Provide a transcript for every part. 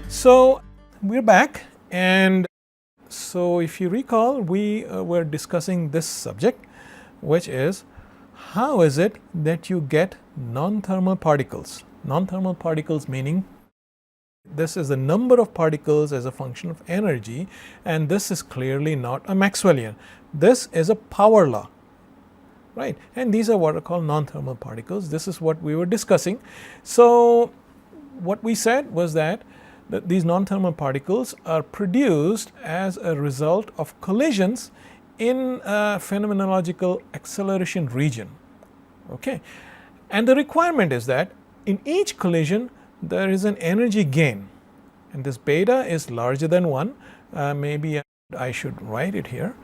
So we're back, and so if you recall, we were discussing this subject, which is how is it that you get non-thermal particles. Non-thermal particles meaning this is the number of particles as a function of energy, and this is clearly not a Maxwellian. This is a power law, right? And these are what are called non-thermal particles. This is what we were discussing. So what we said was that these non-thermal particles are produced as a result of collisions in a phenomenological acceleration region. Okay, and the requirement is that in each collision there is an energy gain, and this beta is larger than 1. Maybe I should write it here.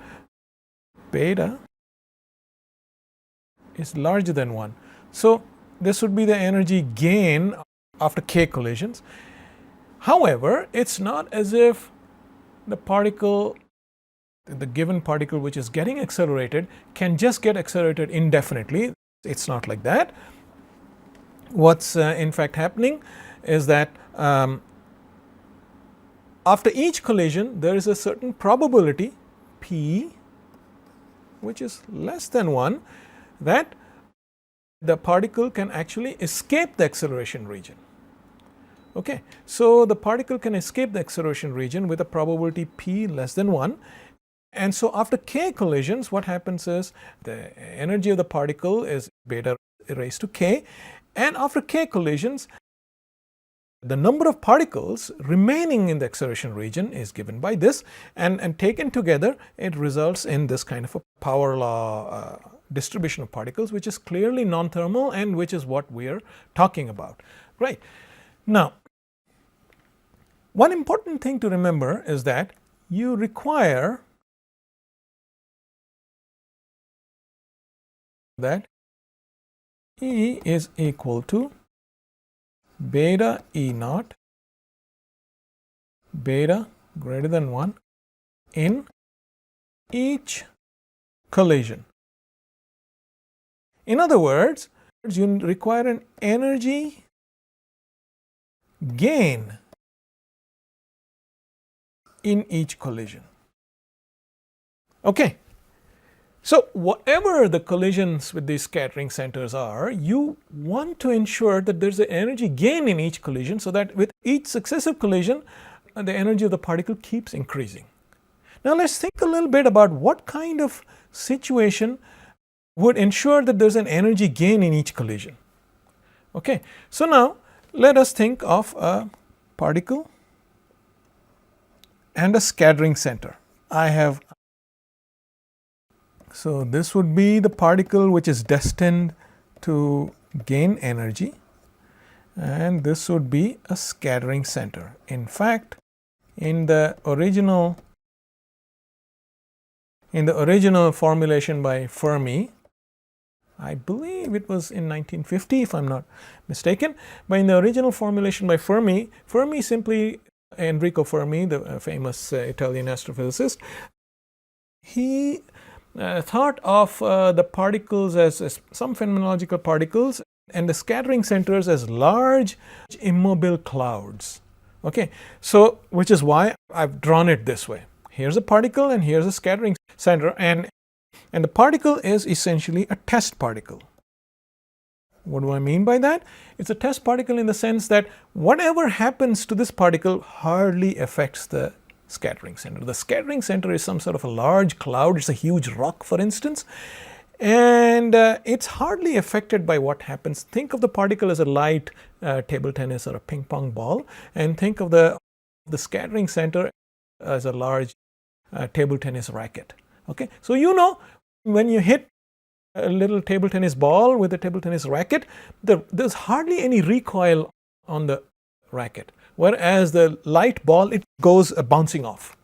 Beta is larger than 1. So this would be the energy gain after k collisions. However, it's not as if the particle, the given particle which is getting accelerated, can just get accelerated indefinitely. It's not like that. What's in fact happening is that after each collision there is a certain probability p, which is less than 1, that the particle can actually escape the acceleration region. Okay, so the particle can escape the acceleration region with a probability p less than 1, and so after k collisions what happens is the energy of the particle is beta raised to k, and after k collisions the number of particles remaining in the acceleration region is given by this, and taken together it results in this kind of a power law distribution of particles, which is clearly non-thermal and which is what we are talking about, right? Now, one important thing to remember is that you require that E is equal to beta E naught, beta greater than 1 in each collision. In other words, you require an energy gain in each collision. Okay, so whatever the collisions with these scattering centers are, you want to ensure that there is an energy gain in each collision, so that with each successive collision the energy of the particle keeps increasing. Now let's think a little bit about what kind of situation would ensure that there is an energy gain in each collision. Okay, so now let us think of a particle and a scattering center. So this would be the particle which is destined to gain energy, and this would be a scattering center. In fact, in the original formulation by Fermi, I believe it was in 1950 if I am not mistaken, but in the original formulation by Fermi simply, Enrico Fermi, the famous Italian astrophysicist, he thought of the particles as some phenomenological particles and the scattering centers as large immobile clouds. Okay, so which is why I've drawn it this way. Here's a particle and here's a scattering center, and the particle is essentially a test particle. What do I mean by that? It's a test particle in the sense that whatever happens to this particle hardly affects the scattering center. The scattering center is some sort of a large cloud. It's a huge rock, for instance, and it's hardly affected by what happens. Think of the particle as a light table tennis or a ping pong ball, and think of the scattering center as a large table tennis racket. Okay, so you know, when you hit a little table tennis ball with a table tennis racket, there's hardly any recoil on the racket, whereas the light ball, it goes bouncing off,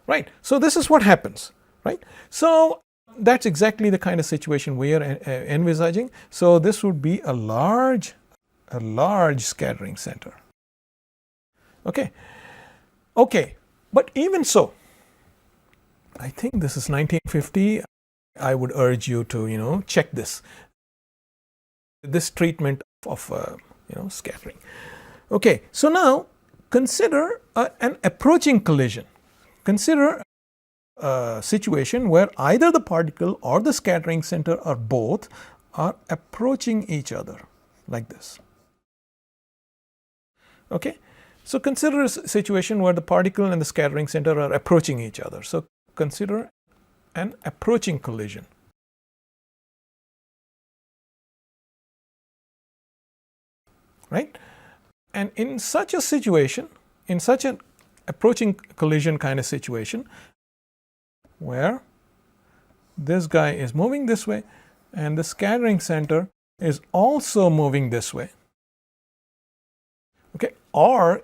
right? So this is what happens, right? So that's exactly the kind of situation we are envisaging. So this would be a large scattering center. Okay, but even so, I think this is 1950. I would urge you to check this treatment of scattering. Okay, so now consider an approaching collision. Consider a situation where either the particle or the scattering center or both are approaching each other like this. Okay. So, consider a situation where the particle and the scattering center are approaching each other. So, consider an approaching collision. Right. And in such a situation, in such an approaching collision kind of situation, where this guy is moving this way and the scattering center is also moving this way. Okay. Or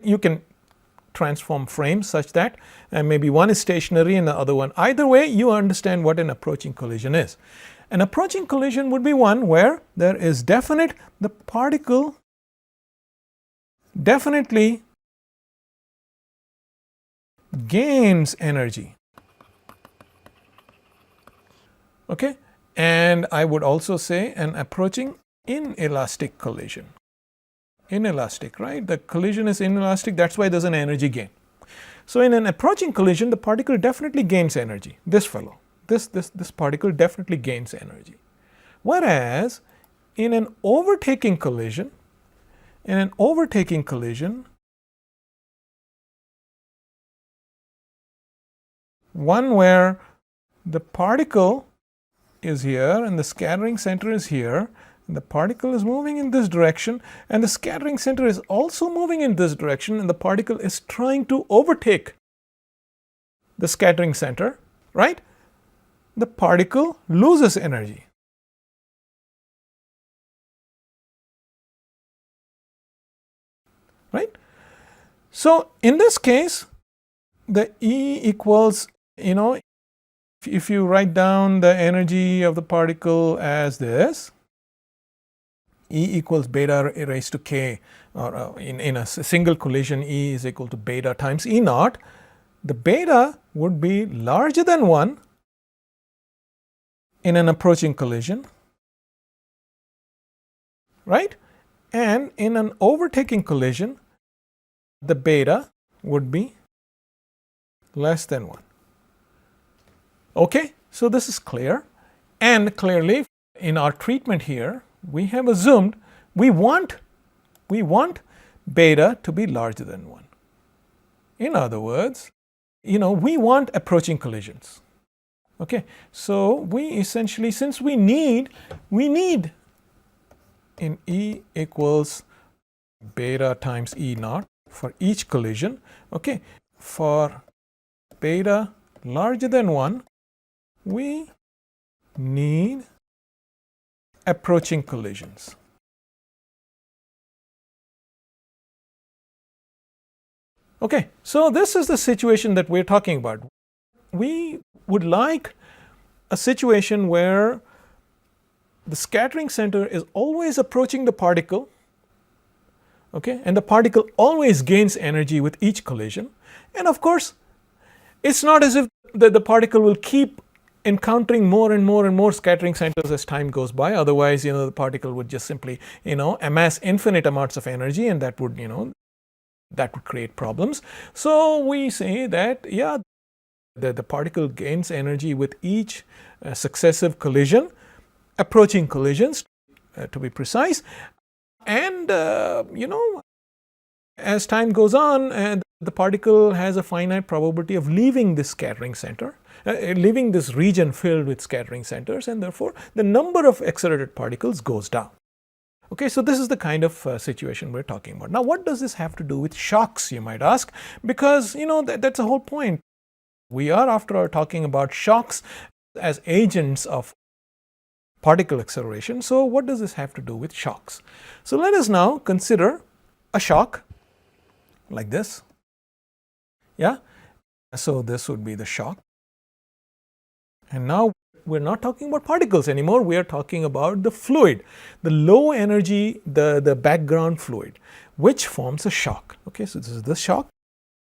you can transform frames such that maybe one is stationary and the other one. Either way, you understand what an approaching collision is. An approaching collision would be one where there is the particle definitely gains energy. Okay. And I would also say an approaching inelastic collision. Inelastic, right? The collision is inelastic, that's why there is an energy gain. So, in an approaching collision, the particle definitely gains energy. This fellow, this particle definitely gains energy. Whereas, in an overtaking collision, one where the particle is here and the scattering center is here, and the particle is moving in this direction and the scattering center is also moving in this direction, and the particle is trying to overtake the scattering center, right? The particle loses energy. Right? So, in this case, the E equals, if you write down the energy of the particle as this, E equals beta raised to k, or in a single collision, E is equal to beta times E naught. The beta would be larger than 1 in an approaching collision, right? And in an overtaking collision, the beta would be less than 1. Okay, so this is clear, and clearly in our treatment here, we have assumed we want beta to be larger than 1. In other words, we want approaching collisions. Okay, so we essentially, since we need in E equals beta times E naught for each collision. Okay, for beta larger than 1, we need approaching collisions. Okay, so this is the situation that we're talking about. We would like a situation where the scattering center is always approaching the particle, okay, and the particle always gains energy with each collision. And of course, it's not as if the particle will keep encountering more and more scattering centers as time goes by. Otherwise, the particle would just simply, amass infinite amounts of energy, and that would, that would create problems. So we say that, yeah, the particle gains energy with each successive collision, approaching collisions to be precise, and as time goes on, the particle has a finite probability of leaving this scattering center, leaving this region filled with scattering centers, and therefore the number of accelerated particles goes down. Okay, so this is the kind of situation we're talking about. Now, what does this have to do with shocks, you might ask? Because that's the whole point. We are, after all, talking about shocks as agents of particle acceleration. So what does this have to do with shocks? So let us now consider a shock like this. Yeah, so this would be the shock. And now we're not talking about particles anymore, we are talking about the fluid, the low energy, the background fluid, which forms a shock. Okay, so this is the shock,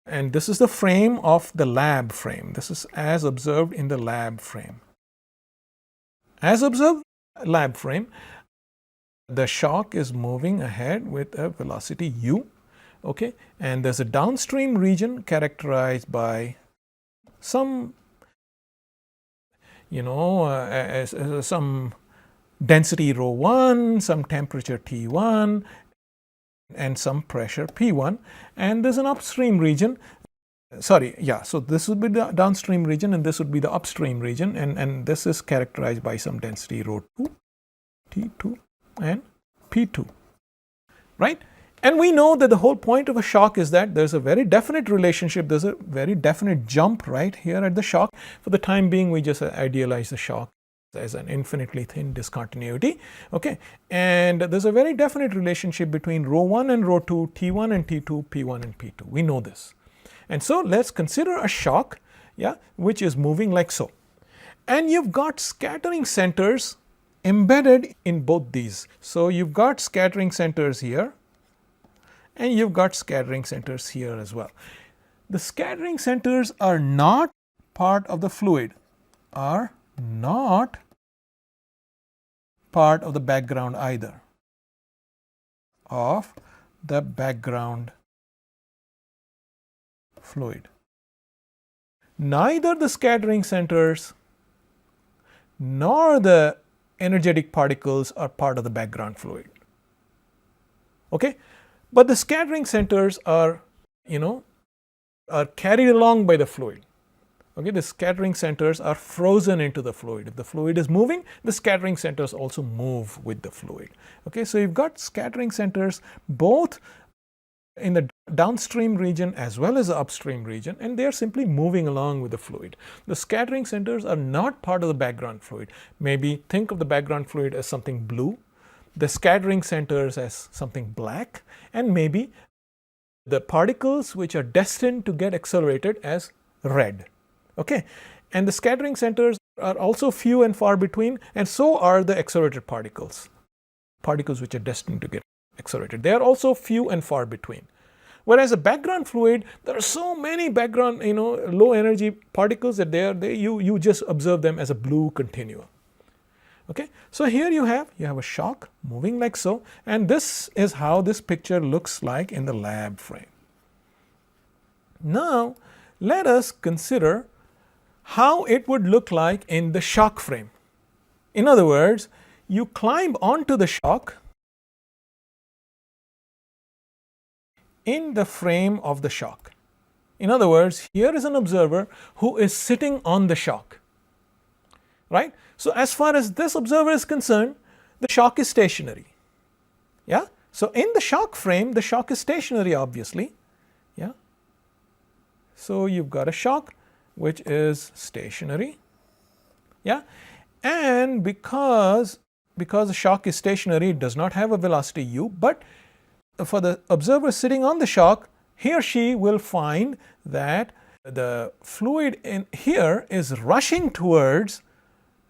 and this is the frame of the lab frame. This is as observed in the lab frame. As observed lab frame, the shock is moving ahead with a velocity u. okay, and there's a downstream region characterized by some some density rho 1, some temperature T1 and some pressure P1, and there's an upstream region. So this would be the downstream region and this would be the upstream region, and this is characterized by some density rho 2, T2 and P2, right? And we know that the whole point of a shock is that there's a very definite relationship, there's a very definite jump right here at the shock. For the time being, we just idealize the shock as an infinitely thin discontinuity, okay, and there's a very definite relationship between rho 1 and rho 2, T1 and T2, P1 and P2. We know this. And so let's consider a shock, which is moving like so. And you've got scattering centers embedded in both these. So you've got scattering centers here and you've got scattering centers here as well. The scattering centers are not part of the fluid, are not part of the background either, of the background fluid. Neither the scattering centers nor the energetic particles are part of the background fluid, okay, but the scattering centers are carried along by the fluid. Okay, the scattering centers are frozen into the fluid. If the fluid is moving, the scattering centers also move with the fluid. Okay, so you've got scattering centers both in the downstream region as well as the upstream region, and they are simply moving along with the fluid. The scattering centers are not part of the background fluid. Maybe think of the background fluid as something blue, the scattering centers as something black, and maybe the particles which are destined to get accelerated as red. Okay, and the scattering centers are also few and far between, and so are the accelerated particles which are destined to get accelerated. They are also few and far between. Whereas a background fluid, there are so many background low energy particles that you just observe them as a blue continuum. Okay, so here you have a shock moving like so, and this is how this picture looks like in the lab frame. Now let us consider how it would look like in the shock frame. In other words, you climb onto the shock in the frame of the shock. In other words, here is an observer who is sitting on the shock, right? So as far as this observer is concerned, the shock is stationary. Yeah, so in the shock frame, the shock is stationary, obviously. Yeah, so you've got a shock which is stationary, yeah, and because the shock is stationary, it does not have a velocity u, but for the observer sitting on the shock, he or she will find that the fluid in here is rushing towards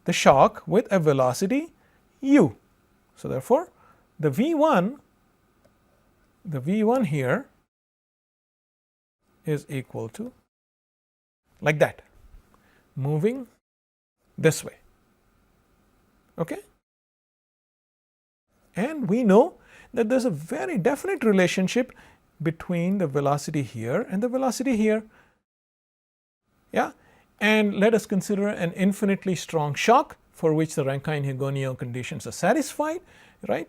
the shock with a velocity u. So therefore, the V1 here is equal to like that, moving this way. Okay, and we know that there's a very definite relationship between the velocity here and the velocity here. Yeah, and let us consider an infinitely strong shock for which the Rankine-Hugoniot conditions are satisfied, right?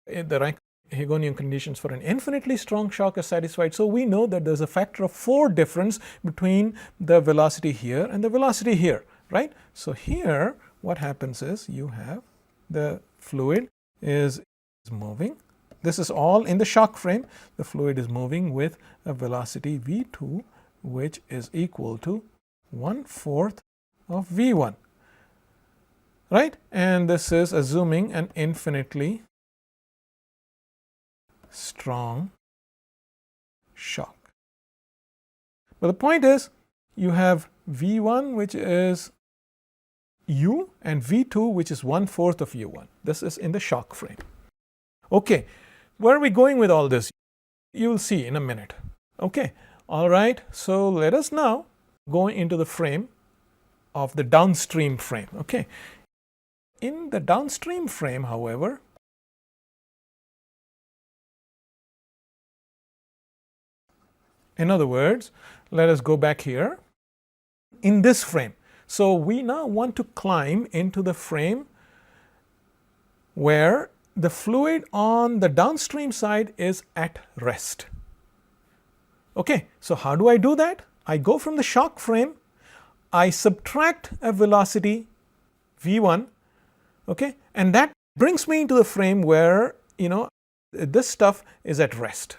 The Rankine-Hugoniot conditions for an infinitely strong shock are satisfied. So we know that there's a factor of 4 difference between the velocity here and the velocity here, right? So here what happens is you have the fluid is moving. This is all in the shock frame. The fluid is moving with a velocity v2 which is equal to 1/4 of v1, right? And this is assuming an infinitely strong shock. But the point is, you have v1 which is u and v2 which is 1/4 of u1. This is in the shock frame. Okay, where are we going with all this? You will see in a minute. Okay, all right, so let us now go into the frame of the downstream frame. Okay, in the downstream frame, however, In other words, let us go back here in this frame. So we now want to climb into the frame where the fluid on the downstream side is at rest. Okay, so how do I do that? I go from the shock frame, I subtract a velocity v1, okay, and that brings me into the frame where this stuff is at rest,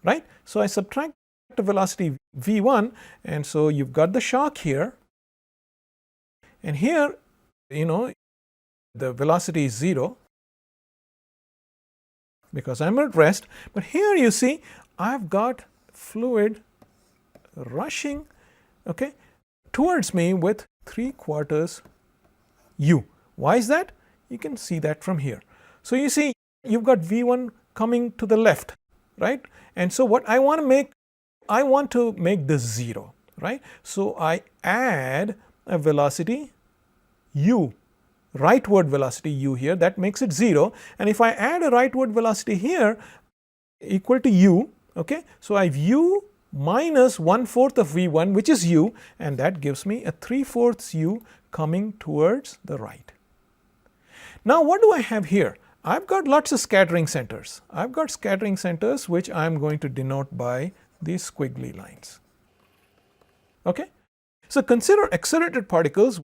right? So I subtract the velocity v1, and so you've got the shock here, and here the velocity is 0 because I'm at rest, but here you see I've got fluid rushing, okay, towards me with 3/4 u. Why is that? You can see that from here. So you see you've got v1 coming to the left, right? And so what I want to make this 0, right? So I add a velocity u, rightward velocity u here, that makes it 0, and if I add a rightward velocity here equal to u, okay, so I have u minus 1/4 of v1, which is u, and that gives me a 3/4 u coming towards the right. Now what do I have here? I've got lots of scattering centers. I've got scattering centers which I'm going to denote by these squiggly lines. Okay, so consider accelerated particles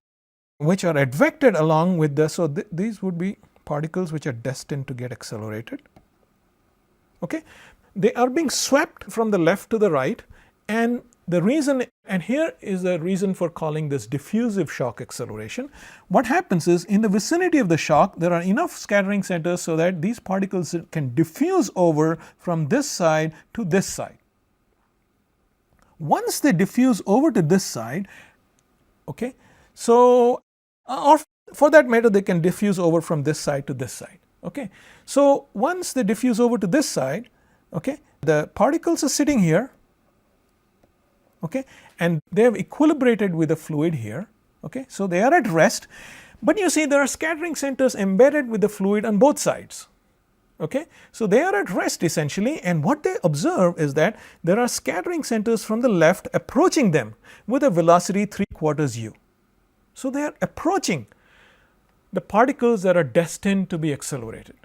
which are advected along with the, so these would be particles which are destined to get accelerated. Okay, they are being swept from the left to the right, and the reason, and here is the reason for calling this diffusive shock acceleration. What happens is in the vicinity of the shock there are enough scattering centers so that these particles can diffuse over from this side to this side. Once they diffuse over to this side, okay, so or for that matter they can diffuse over from this side to this side. Okay, so once they diffuse over to this side, okay, the particles are sitting here, okay, and they have equilibrated with the fluid here, okay, so they are at rest, but you see there are scattering centers embedded with the fluid on both sides. Okay, so they are at rest essentially, and what they observe is that there are scattering centers from the left approaching them with a velocity 3/4 u. So they are approaching the particles that are destined to be accelerated.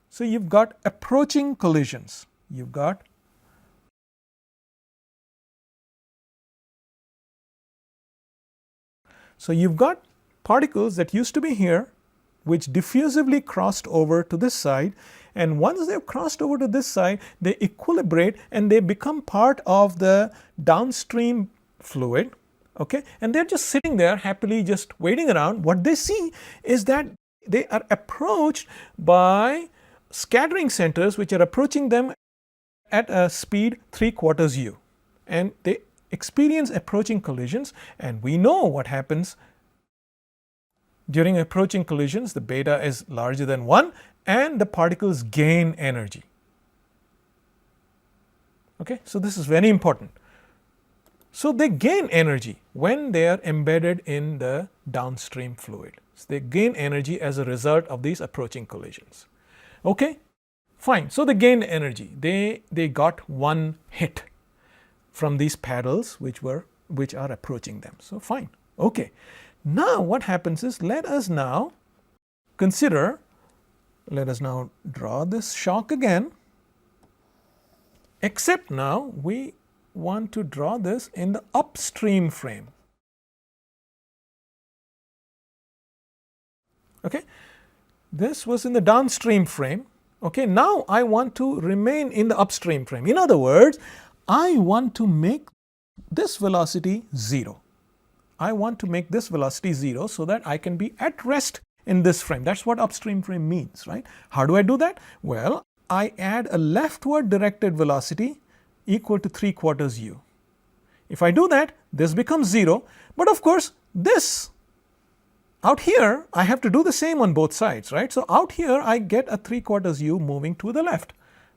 So you've got approaching collisions. You've got particles that used to be here which diffusively crossed over to this side, and once they've crossed over to this side they equilibrate and they become part of the downstream fluid, okay, and they're just sitting there happily just waiting around. What they see is that they are approached by scattering centers which are approaching them at a speed 3/4 u, and they experience approaching collisions, and we know what happens during approaching collisions. The beta is larger than 1 and the particles gain energy. Okay, so this is very important. So they gain energy when they are embedded in the downstream fluid. So they gain energy as a result of these approaching collisions. Okay, fine. So they gained energy. They got one hit from these paddles which are approaching them. So fine. Okay. Now what happens is, let us now draw this shock again, except now we want to draw this in the upstream frame. Okay, this was in the downstream frame. Okay, now I want to remain in the upstream frame. In other words, I want to make this velocity 0. I want to make this velocity 0 so that I can be at rest in this frame. That's what upstream frame means, right? How do I do that? Well, I add a leftward directed velocity equal to 3/4 u. If I do that, this becomes 0, but of course this out here I have to do the same on both sides, right? So out here I get a 3/4 u moving to the left,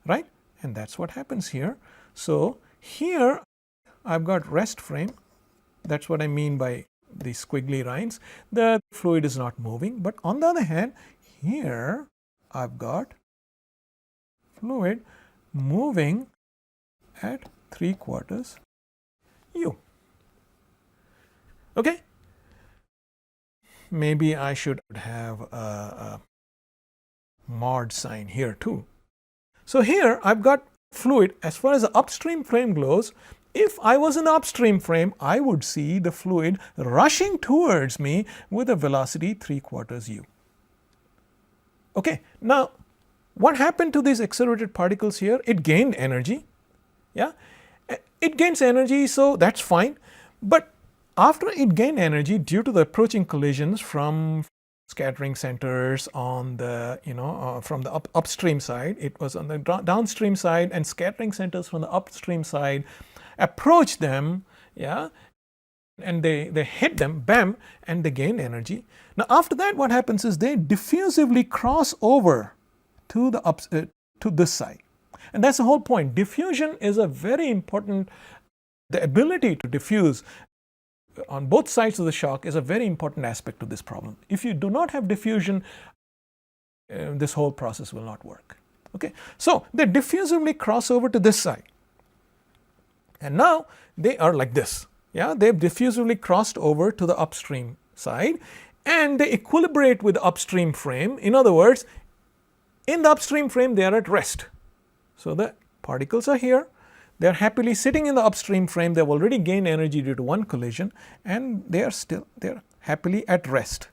right? And that's what happens here. So here I've got rest frame. That's what I mean by these squiggly lines. The fluid is not moving, but on the other hand, here I've got fluid moving at 3/4 u. Okay? Maybe I should have a mod sign here too. So here I've got fluid. As far as the upstream frame goes, if I was in the upstream frame, I would see the fluid rushing towards me with a velocity 3/4 u. Okay. Now, what happened to these accelerated particles here? It gained energy. Yeah, it gains energy, so that's fine. But after it gained energy due to the approaching collisions from scattering centers on the from the upstream side, it was on the downstream side, and scattering centers from the upstream side approach them, yeah, and they hit them, bam, and they gain energy. Now after that, what happens is they diffusively cross over to the to this side, and that's the whole point. Diffusion is a very important. The ability to diffuse on both sides of the shock is a very important aspect of this problem. If you do not have diffusion, this whole process will not work. Okay, so they diffusively cross over to this side, and now they are like this. Yeah, they've diffusively crossed over to the upstream side, and they equilibrate with the upstream frame. In other words, in the upstream frame, they are at rest. So the particles are here. They are happily sitting in the upstream frame. They have already gained energy due to one collision, and they are happily at rest.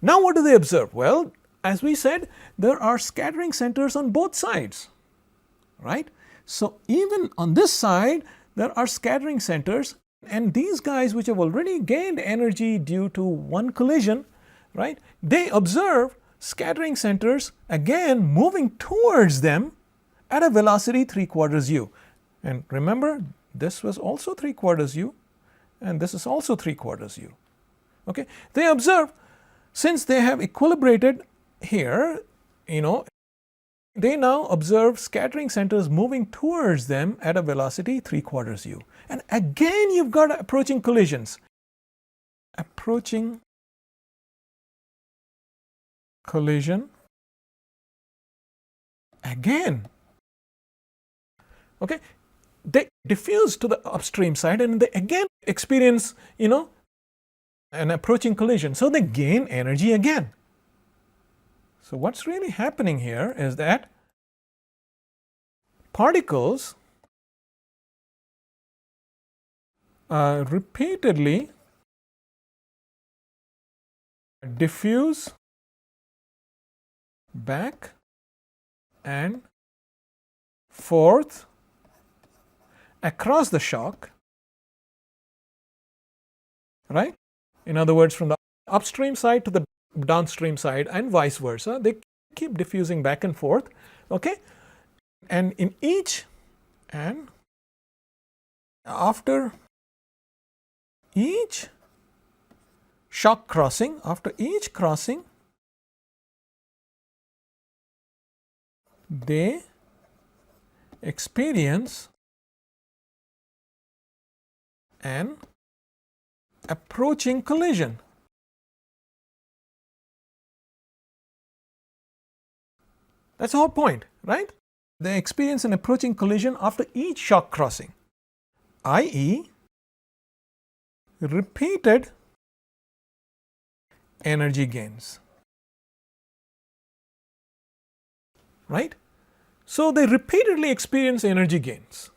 Now what do they observe? Well, as we said, there are scattering centers on both sides, right? So even on this side, there are scattering centers, and these guys which have already gained energy due to one collision, right? They observe scattering centers again moving towards them at a velocity 3/4 u. And remember, this was also 3/4 u, and this is also 3/4 u. Okay, they observe, since they have equilibrated here, they now observe scattering centers moving towards them at a velocity 3/4 u. And again, you've got approaching collisions. Approaching collision again. Okay, they diffuse to the upstream side, and they again experience, an approaching collision. So they gain energy again. So what's really happening here is that particles repeatedly diffuse back and forth across the shock, right? In other words, from the upstream side to the downstream side and vice versa, they keep diffusing back and forth, okay? And in each, and after each shock crossing, after each crossing, they experience an approaching collision. That's the whole point, right? They experience an approaching collision after each shock crossing, i.e., repeated energy gains, right? So they repeatedly experience energy gains.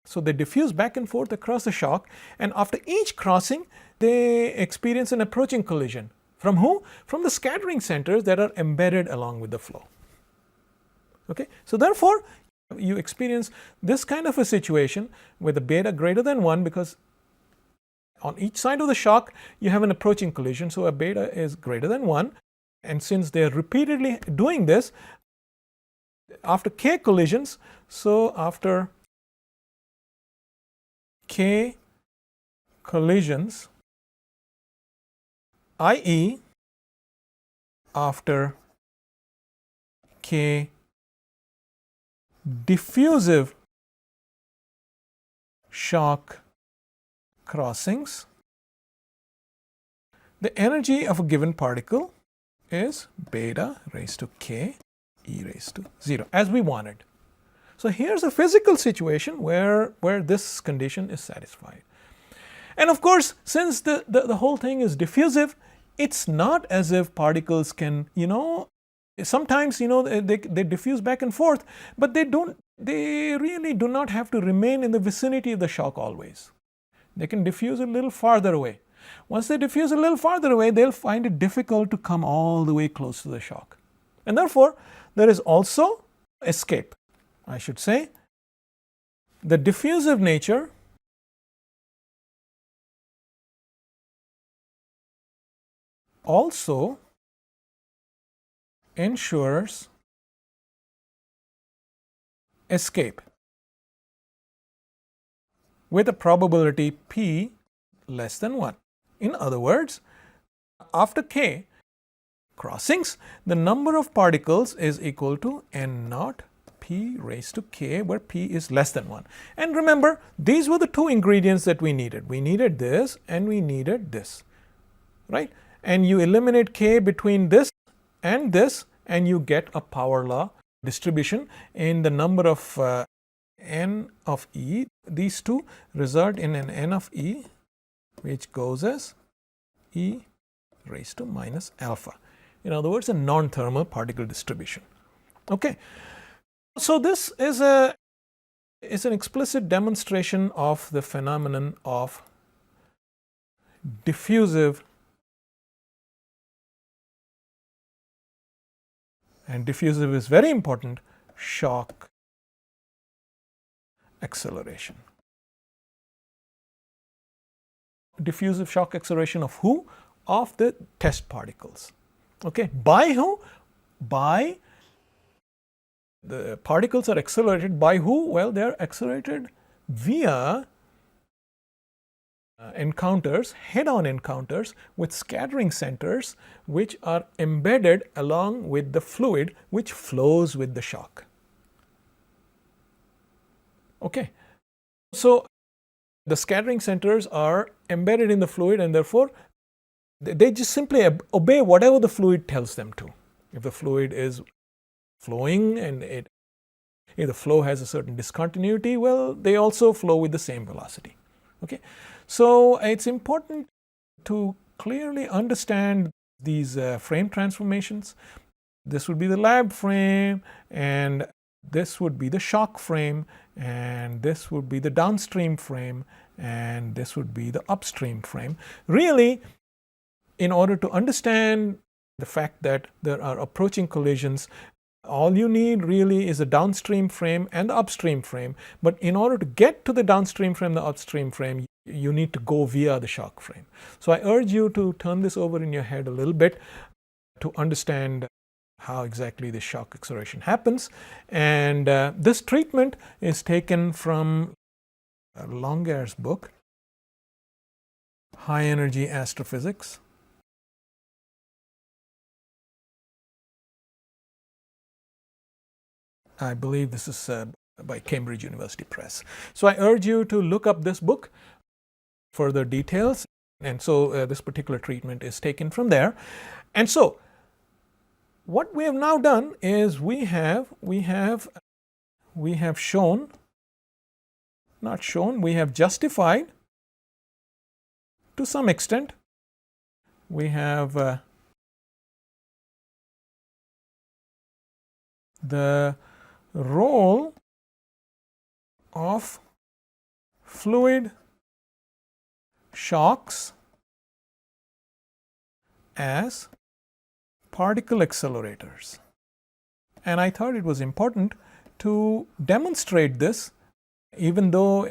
So they diffuse back and forth across the shock, and after each crossing, they experience an approaching collision. From who? From the scattering centers that are embedded along with the flow. Okay, so therefore, you experience this kind of a situation with a beta greater than 1, because on each side of the shock, you have an approaching collision. So a beta is greater than 1. And since they are repeatedly doing this, after k collisions, so after k collisions, i.e., after k diffusive shock crossings, the energy of a given particle is beta raised to k e raised to 0, as we wanted. So, here is a physical situation where this condition is satisfied. And of course, since the whole thing is diffusive, it is not as if particles can, sometimes they diffuse back and forth, but they really do not have to remain in the vicinity of the shock always. They can diffuse a little farther away. Once they diffuse a little farther away, they will find it difficult to come all the way close to the shock. And therefore, there is also escape, I should say. The diffusive nature also ensures escape with a probability p less than 1. In other words, after k crossings, the number of particles is equal to n naught p raised to k, where p is less than 1. And remember, these were the two ingredients that we needed. We needed this and we needed this, right? And you eliminate k between this, and you get a power law distribution in the number of n of e. These two result in an n of e, which goes as e raised to minus alpha. In other words, a non-thermal particle distribution. Okay. So, this is an explicit demonstration of the phenomenon of diffusive, and diffusive is very important, shock acceleration. Diffusive shock acceleration of who? Of the test particles. Okay. By who? By the particles are accelerated by who? Well, they are accelerated via encounters, head-on encounters with scattering centers, which are embedded along with the fluid which flows with the shock. Okay. So, the scattering centers are embedded in the fluid, and therefore, they just simply obey whatever the fluid tells them to. If the fluid is flowing and if the flow has a certain discontinuity, well, they also flow with the same velocity. Okay. So, it is important to clearly understand these frame transformations. This would be the lab frame, and this would be the shock frame, and this would be the downstream frame, and this would be the upstream frame. Really, in order to understand the fact that there are approaching collisions, all you need really is a downstream frame and the upstream frame. But in order to get to the downstream frame, the upstream frame, you need to go via the shock frame. So, I urge you to turn this over in your head a little bit to understand how exactly the shock acceleration happens. And this treatment is taken from Longare's book, High Energy Astrophysics. I believe this is by Cambridge University Press. So, I urge you to look up this book, further details, and so this particular treatment is taken from there. And so, what we have now done is we have shown, not shown, we have justified to some extent. We have the role of fluid shocks as particle accelerators. And I thought it was important to demonstrate this, even though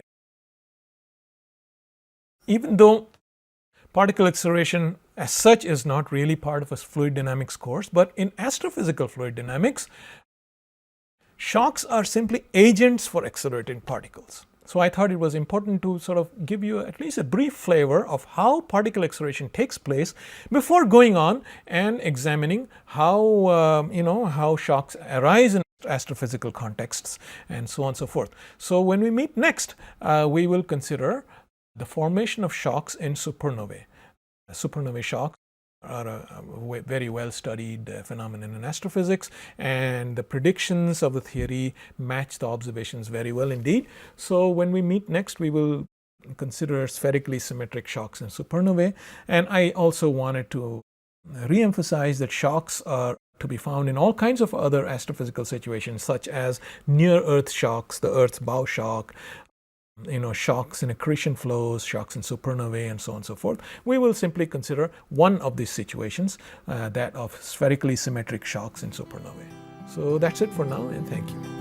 particle acceleration as such is not really part of a fluid dynamics course, but in astrophysical fluid dynamics, shocks are simply agents for accelerating particles. So, I thought it was important to sort of give you at least a brief flavor of how particle acceleration takes place before going on and examining how how shocks arise in astrophysical contexts and so on and so forth. So, when we meet next, we will consider the formation of shocks in supernovae. Supernovae shocks are a very well studied phenomenon in astrophysics, and the predictions of the theory match the observations very well indeed. So when we meet next, we will consider spherically symmetric shocks in supernovae. And I also wanted to re-emphasize that shocks are to be found in all kinds of other astrophysical situations, such as near Earth shocks, the Earth's bow shock, shocks in accretion flows, shocks in supernovae, and so on and so forth. We will simply consider one of these situations, that of spherically symmetric shocks in supernovae. So that's it for now, and thank you.